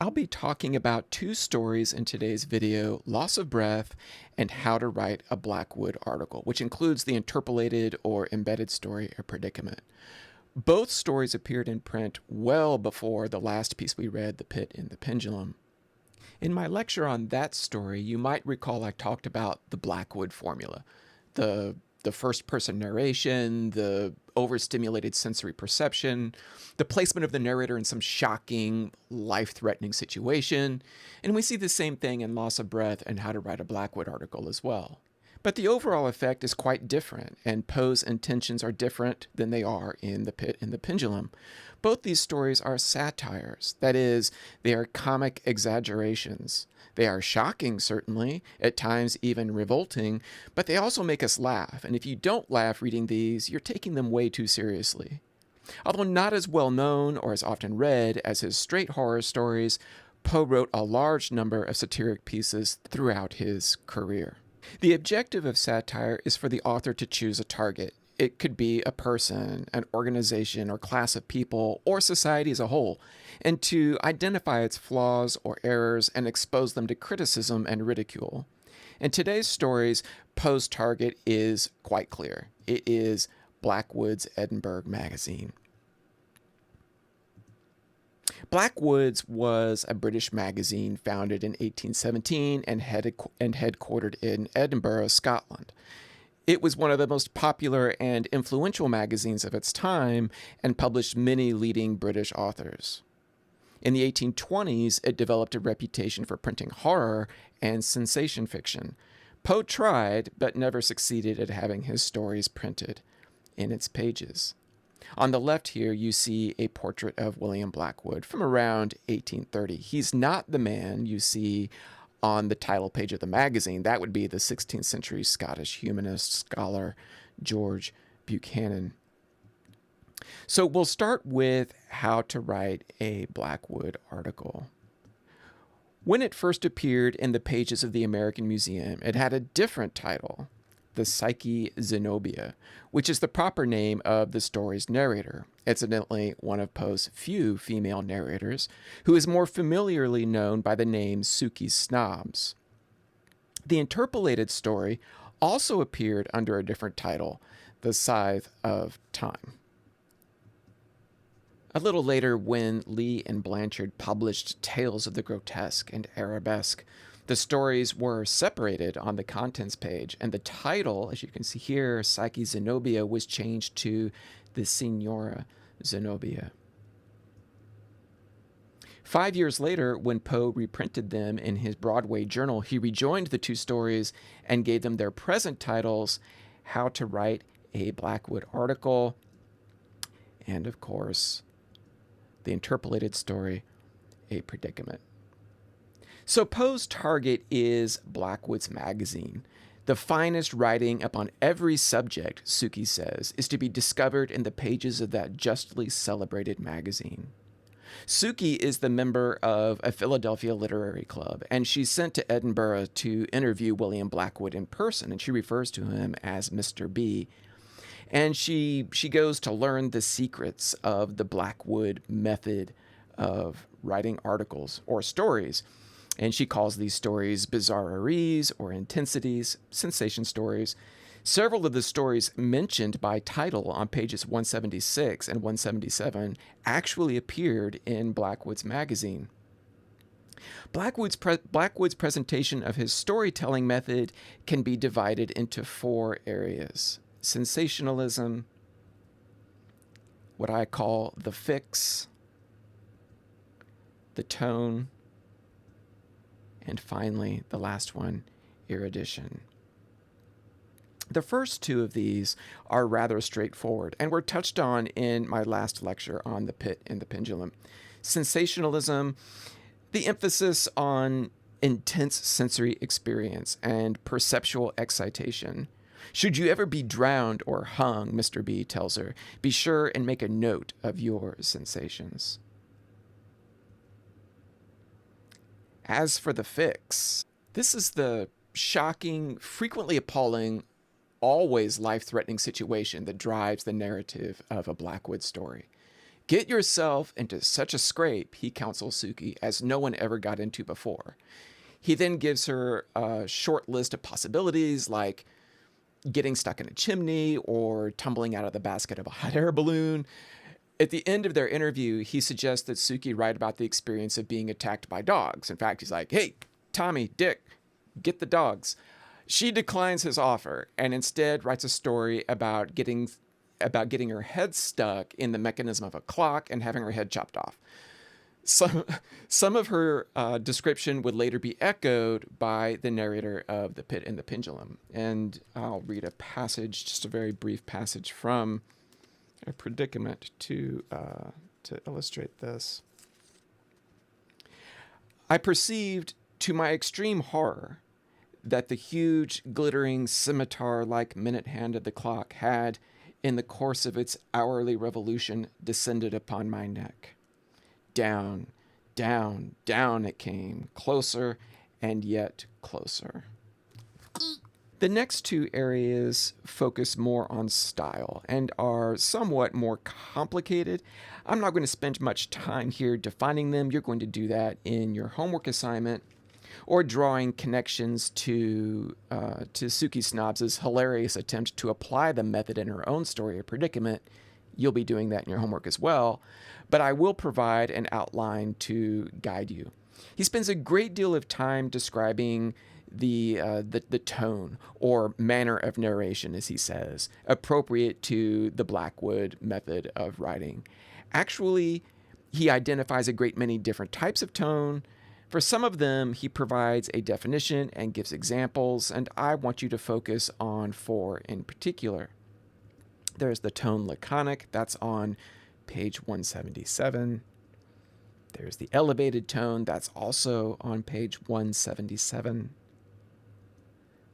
I'll be talking about two stories in today's video, Loss of Breath and How to Write a Blackwood Article, which includes the interpolated or embedded story, A Predicament. Both stories appeared in print well before the last piece we read, The Pit and the Pendulum. In my lecture on that story, you might recall I talked about the Blackwood formula, the first person narration, the overstimulated sensory perception, the placement of the narrator in some shocking, life-threatening situation, and we see the same thing in Loss of Breath and How to Write a Blackwood Article as well. But the overall effect is quite different, and Poe's intentions are different than they are in The Pit and the Pendulum. Both these stories are satires. That is, they are comic exaggerations. They are shocking, certainly, at times even revolting, but they also make us laugh, and if you don't laugh reading these, you're taking them way too seriously. Although not as well known or as often read as his straight horror stories, Poe wrote a large number of satiric pieces throughout his career. The objective of satire is for the author to choose a target. It could be a person, an organization, or class of people, or society as a whole, and to identify its flaws or errors and expose them to criticism and ridicule. In today's stories, Poe's target is quite clear. It is Blackwood's Edinburgh magazine. Blackwood's was a British magazine founded in 1817 and headquartered in Edinburgh, Scotland. It was one of the most popular and influential magazines of its time and published many leading British authors. In the 1820s, it developed a reputation for printing horror and sensation fiction. Poe tried, but never succeeded at having his stories printed in its pages. On the left here, you see a portrait of William Blackwood from around 1830. He's not the man you see on the title page of the magazine. That would be the 16th century Scottish humanist scholar George Buchanan. So we'll start with how to write a Blackwood article. When it first appeared in the pages of the American Museum, it had a different title, The Psyche Zenobia, which is the proper name of the story's narrator, incidentally one of Poe's few female narrators, who is more familiarly known by the name Sookie Snobbs. The interpolated story also appeared under a different title, The Scythe of Time. A little later, when Lee and Blanchard published Tales of the Grotesque and Arabesque, the stories were separated on the contents page, and the title, as you can see here, Psyche Zenobia, was changed to the Signora Zenobia. 5 years later, when Poe reprinted them in his Broadway journal, he rejoined the two stories and gave them their present titles, How to Write a Blackwood Article, and of course, the interpolated story, A Predicament. So Poe's target is Blackwood's magazine. The finest writing upon every subject, Sookie says, is to be discovered in the pages of that justly celebrated magazine. Sookie is the member of a Philadelphia literary club, and she's sent to Edinburgh to interview William Blackwood in person, and she refers to him as Mr. B. And she goes to learn the secrets of the Blackwood method of writing articles or stories. And she calls these stories bizarreries or intensities, sensation stories. Several of the stories mentioned by title on pages 176 and 177 actually appeared in Blackwood's magazine. Blackwood's presentation of his storytelling method can be divided into four areas: sensationalism, what I call the fix, the tone, and finally, the last one, erudition. The first two of these are rather straightforward and were touched on in my last lecture on The Pit and the Pendulum. Sensationalism, the emphasis on intense sensory experience and perceptual excitation. Should you ever be drowned or hung, Mr. B tells her, be sure and make a note of your sensations. As for the fix, this is the shocking, frequently appalling, always life-threatening situation that drives the narrative of a Blackwood story. Get yourself into such a scrape, he counsels Suki, as no one ever got into before. He then gives her a short list of possibilities like getting stuck in a chimney or tumbling out of the basket of a hot air balloon. At the end of their interview, he suggests that Suki write about the experience of being attacked by dogs. In fact, he's like, hey, Tommy, Dick, get the dogs. She declines his offer and instead writes a story about getting her head stuck in the mechanism of a clock and having her head chopped off. Some of her description would later be echoed by the narrator of The Pit and the Pendulum. And I'll read a passage, just a very brief passage from A Predicament to illustrate this. I perceived, to my extreme horror, that the huge, glittering, scimitar-like minute hand of the clock had, in the course of its hourly revolution, descended upon my neck. Down, down, down it came, closer and yet closer. The next two areas focus more on style and are somewhat more complicated. I'm not going to spend much time here defining them. You're going to do that in your homework assignment or drawing connections to Suki Snobbs' hilarious attempt to apply the method in her own story, A Predicament. You'll be doing that in your homework as well, but I will provide an outline to guide you. He spends a great deal of time describing the tone or manner of narration, as he says, appropriate to the Blackwood method of writing. Actually, he identifies a great many different types of tone. For some of them, he provides a definition and gives examples, and I want you to focus on 4 in particular. There's the tone laconic, that's on page 177. There's the elevated tone, that's also on page 177.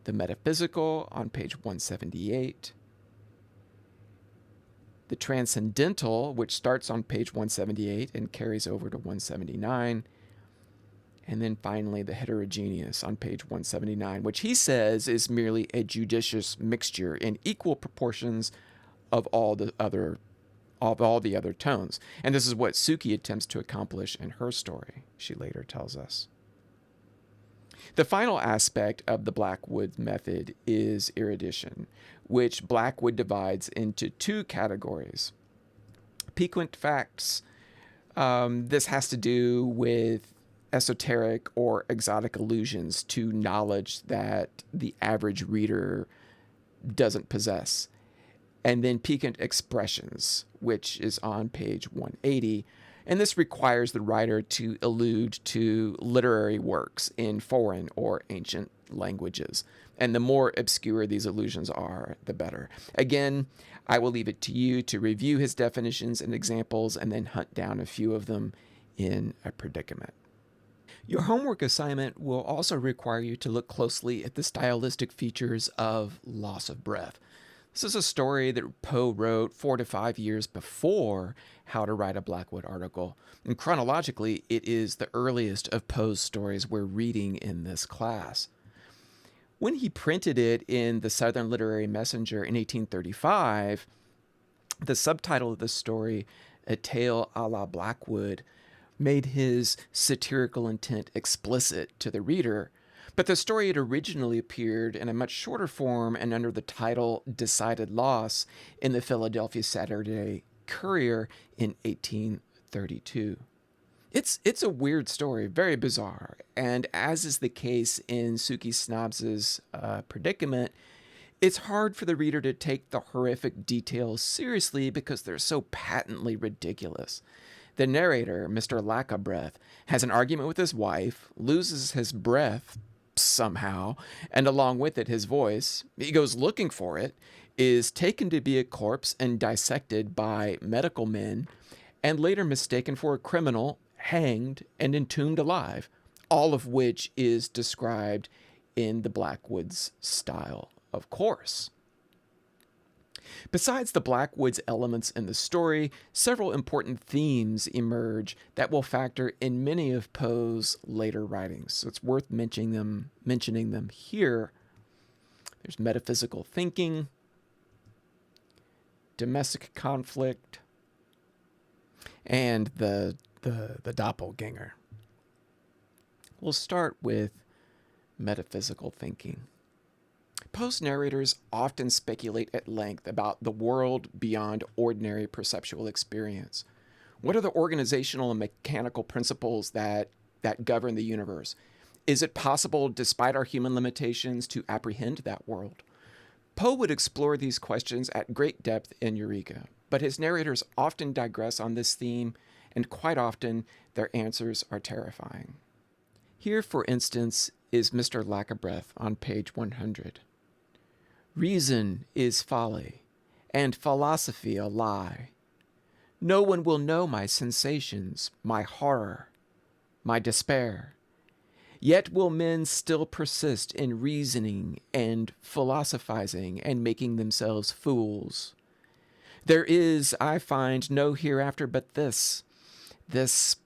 The metaphysical on page 178. The transcendental, which starts on page 178 and carries over to 179. And then finally, the heterogeneous on page 179, which he says is merely a judicious mixture in equal proportions of all the other tones. And this is what Suki attempts to accomplish in her story, she later tells us. The final aspect of the Blackwood method is erudition, which Blackwood divides into 2 categories. Piquant facts. This has to do with esoteric or exotic allusions to knowledge that the average reader doesn't possess. And then piquant expressions, which is on page 180. And this requires the writer to allude to literary works in foreign or ancient languages. And the more obscure these allusions are, the better. Again, I will leave it to you to review his definitions and examples and then hunt down a few of them in A Predicament. Your homework assignment will also require you to look closely at the stylistic features of loss of breath. This is a story that Poe wrote 4 to 5 years before How to Write a Blackwood Article. And chronologically, it is the earliest of Poe's stories we're reading in this class. When he printed it in the Southern Literary Messenger in 1835, the subtitle of the story, A Tale a la Blackwood, made his satirical intent explicit to the reader, but the story had originally appeared in a much shorter form and under the title Decided Loss in the Philadelphia Saturday Courier in 1832. It's a weird story, very bizarre, and as is the case in Suki Snobbs' Predicament, it's hard for the reader to take the horrific details seriously because they're so patently ridiculous. The narrator, Mr. Lack-a-Breath, has an argument with his wife, loses his breath somehow, and along with it his voice. He goes looking for it, is taken to be a corpse and dissected by medical men, and later mistaken for a criminal, hanged, and entombed alive, all of which is described in the Blackwoods style, of course. Besides the Blackwoods elements in the story, several important themes emerge that will factor in many of Poe's later writings. So it's worth mentioning them here. There's metaphysical thinking, domestic conflict, and the doppelganger. We'll start with metaphysical thinking. Poe's narrators often speculate at length about the world beyond ordinary perceptual experience. What are the organizational and mechanical principles that govern the universe? Is it possible, despite our human limitations, to apprehend that world? Poe would explore these questions at great depth in Eureka, but his narrators often digress on this theme, and quite often their answers are terrifying. Here, for instance, is Mr. Lackabreath on page 100. Reason is folly, and philosophy a lie. No one will know my sensations, my horror, my despair. Yet will men still persist in reasoning and philosophizing and making themselves fools. There is, I find, no hereafter but this. This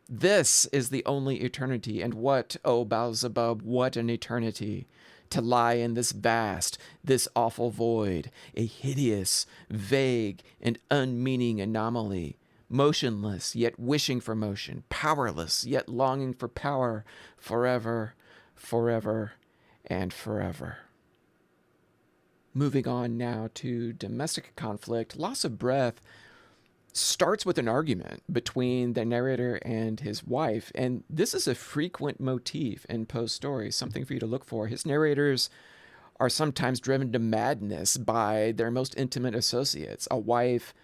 is the only eternity, and what, O Beelzebub, what an eternity! To lie in this vast, this awful void, a hideous, vague, and unmeaning anomaly, motionless, yet wishing for motion, powerless, yet longing for power, forever, forever, and forever. Moving on now to domestic conflict, loss of breath starts with an argument between the narrator and his wife, and this is a frequent motif in Poe's stories, something for you to look for. His narrators are sometimes driven to madness by their most intimate associates, a wife,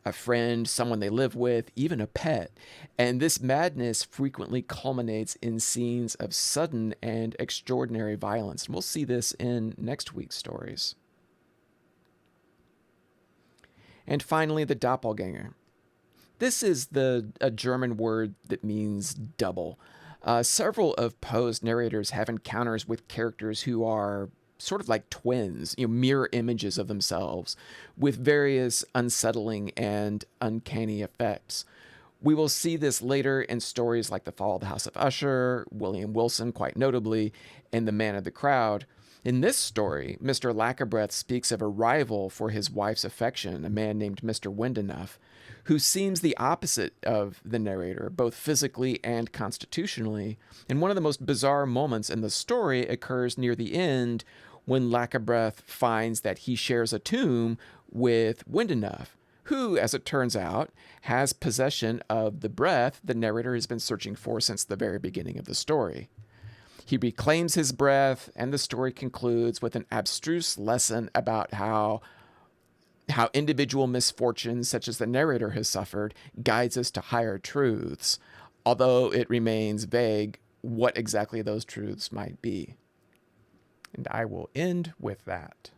a friend, someone they live with, even a pet. And this madness frequently culminates in scenes of sudden and extraordinary violence. And we'll see this in next week's stories. And finally, the doppelganger. This is a German word that means double. Several of Poe's narrators have encounters with characters who are sort of like twins, mirror images of themselves, with various unsettling and uncanny effects. We will see this later in stories like The Fall of the House of Usher, William Wilson, quite notably, and The Man of the Crowd. In this story, Mr. Lackabreath speaks of a rival for his wife's affection, a man named Mr. Windenough, who seems the opposite of the narrator, both physically and constitutionally. And one of the most bizarre moments in the story occurs near the end when Lackabreath finds that he shares a tomb with Windenough, who, as it turns out, has possession of the breath the narrator has been searching for since the very beginning of the story. He reclaims his breath, and the story concludes with an abstruse lesson about how individual misfortunes, such as the narrator has suffered, guides us to higher truths, although it remains vague what exactly those truths might be. And I will end with that.